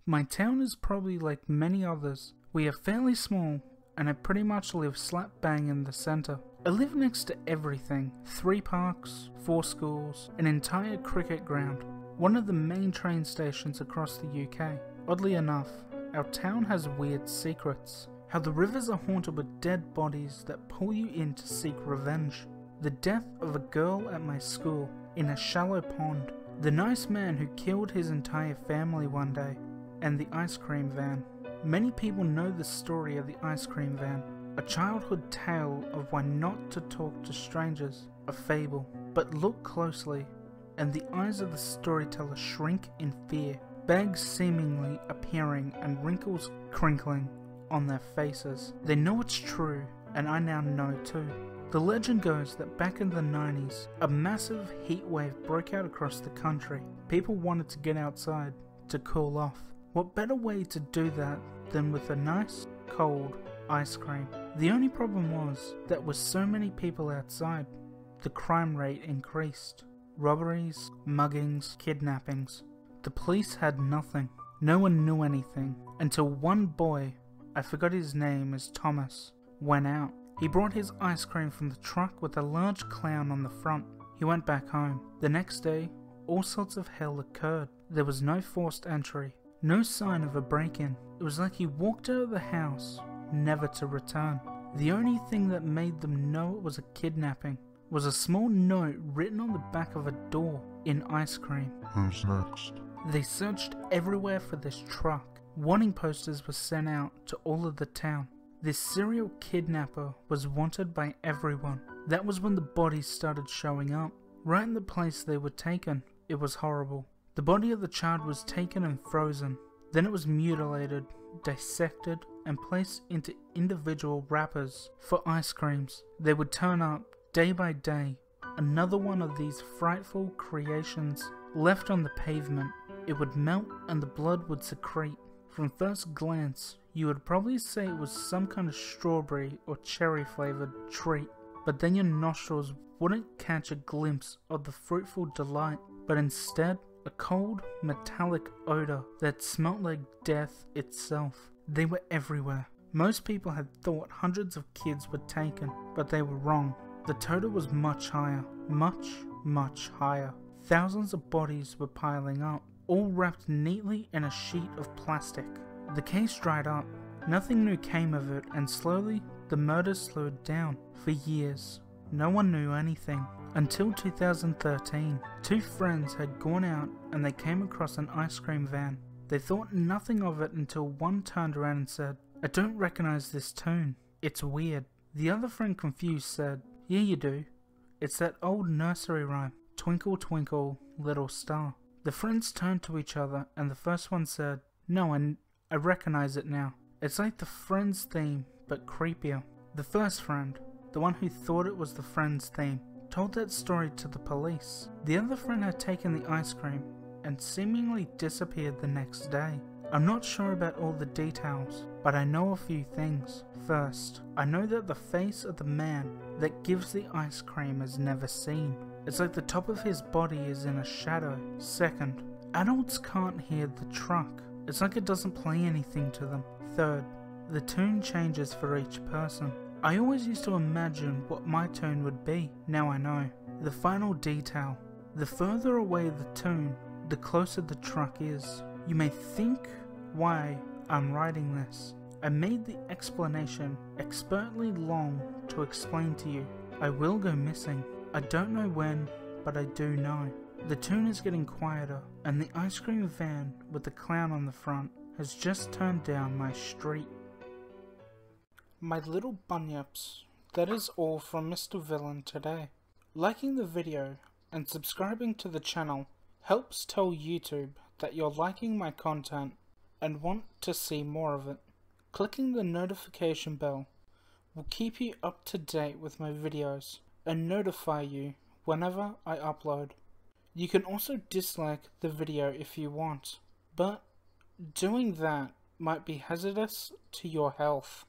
My town is probably like many others. We are fairly small, and I pretty much live slap bang in the centre. I live next to everything. 3 parks, 4 schools, an entire cricket ground, one of the main train stations across the UK. Oddly enough, our town has weird secrets. How the rivers are haunted with dead bodies that pull you in to seek revenge. The death of a girl at my school in a shallow pond. The nice man who killed his entire family one day. And the ice cream van. Many people know the story of the ice cream van. A childhood tale of why not to talk to strangers. A fable. But look closely, and the eyes of the storyteller shrink in fear. Bags seemingly appearing and wrinkles crinkling on their faces. They know it's true, and I now know too. The legend goes that back in the 90s, a massive heat wave broke out across the country. People wanted to get outside to cool off. What better way to do that than with a nice, cold ice cream? The only problem was that with so many people outside, the crime rate increased. Robberies, muggings, kidnappings. The police had nothing. No one knew anything until one boy, I forgot his name is Thomas, went out. He brought his ice cream from the truck with a large clown on the front. He went back home. The next day, all sorts of hell occurred. There was no forced entry, no sign of a break-in. It was like he walked out of the house, never to return. The only thing that made them know it was a kidnapping was a small note written on the back of a door in ice cream. Who's next? They searched everywhere for this truck. Warning posters were sent out to all of the town. This serial kidnapper was wanted by everyone. That was when the bodies started showing up, right in the place they were taken. It was horrible. The body of the child was taken and frozen. Then it was mutilated, dissected, and placed into individual wrappers for ice creams. They would turn up day by day. Another one of these frightful creations left on the pavement. It would melt and the blood would secrete. From first glance, you would probably say it was some kind of strawberry or cherry flavored treat, but then your nostrils wouldn't catch a glimpse of the fruitful delight, but instead a cold metallic odor that smelt like death itself. They were everywhere. Most people had thought hundreds of kids were taken, but they were wrong. The total was much higher, much higher. Thousands of bodies were piling up, all wrapped neatly in a sheet of plastic. The case dried up. Nothing new came of it, and slowly the murders slowed down. For years, no one knew anything. Until 2013, 2 friends had gone out and they came across an ice cream van. They thought nothing of it until one turned around and said, "I don't recognize this tune. It's weird." The other friend, confused, said, "Yeah, you do. It's that old nursery rhyme, Twinkle Twinkle Little Star." The friends turned to each other and the first one said, "No, I recognize it now. It's like the Friends theme, but creepier." The first friend, the one who thought it was the Friends theme, told that story to the police. The other friend had taken the ice cream and seemingly disappeared the next day. I'm not sure about all the details, but I know a few things. First, I know that the face of the man that gives the ice cream is never seen. It's like the top of his body is in a shadow. Second, adults can't hear the truck. It's like it doesn't play anything to them. Third, the tune changes for each person. I always used to imagine what my tune would be. Now I know. The final detail. The further away the tune, the closer the truck is. You may think why I'm writing this. I made the explanation expertly long to explain to you. I will go missing. I don't know when, but I do know. The tune is getting quieter, and the ice cream van with the clown on the front has just turned down my street. My little bunyips, that is all from Mr. Villyn today. Liking the video and subscribing to the channel helps tell YouTube that you're liking my content and want to see more of it. Clicking the notification bell will keep you up to date with my videos and notify you whenever I upload. You can also dislike the video if you want, but doing that might be hazardous to your health.